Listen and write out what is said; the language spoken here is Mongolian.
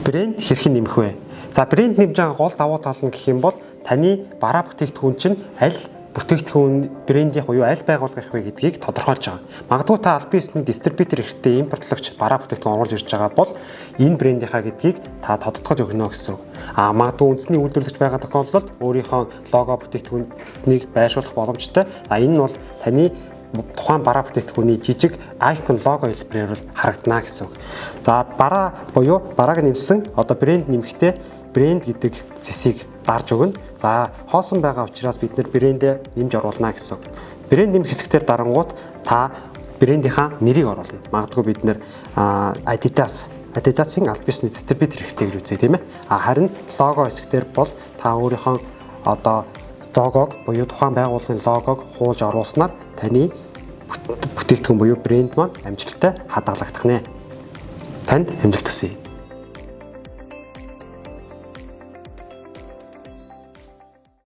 Брэнд хэрхэн нэмэх вэ? За брэнд нэмж байгаа гол давуу тал нь гэх юм бол таны бараа бүтээгдэхүүн чинь аль бүтээгдэхүүн брендийн буюу аль байгууллага их вэ гэдгийг тодорхойлж байгаа. Магадгүй та аль биесний дистрибьютор ихтэй импортлогч бараа бүтээгдэхүүн оруулж ирж байгаа бол энэ брендийнхаа гэдгийг та тодтогч өгнө гэсэн үг. Магадгүй үндэсний үйлдвэрлэгч байгаа тохиолдолд өөрийнхөө лого бүтээгдэхүүнийг байршуулах боломжтой. Энэ нь бол таны тухайн бараа бүтээгдэхүүний жижиг айкон лого хэлбэрээр бол харагдана гэсэн үг. За бараа буюу барааг нэмсэн одоо брэнд нэмэхдээ брэнд гэдэг цэсийг дарж өгнө. За хоосон байгаа учраас бид нэр брэндээ нэмж оруулна гэсэн үг. Брэнд нэмэх хэсгээр дарангууд та брэндийнхаа нэрийг оруулна. Магадгүй бид нэр Adidas-ийн аль биесний дистрибьютор хэрэгтэй гэж үзье тийм ээ. Харин лого хэсгээр бол та өөрийнхөө одоо логог буюу тухайн байгууллагын логог хуулж оруулснаар таны бүтээгдэхүүн буюу брэнд маань амжилттай хадгалагдах нэ. Танд амжилт хүсье.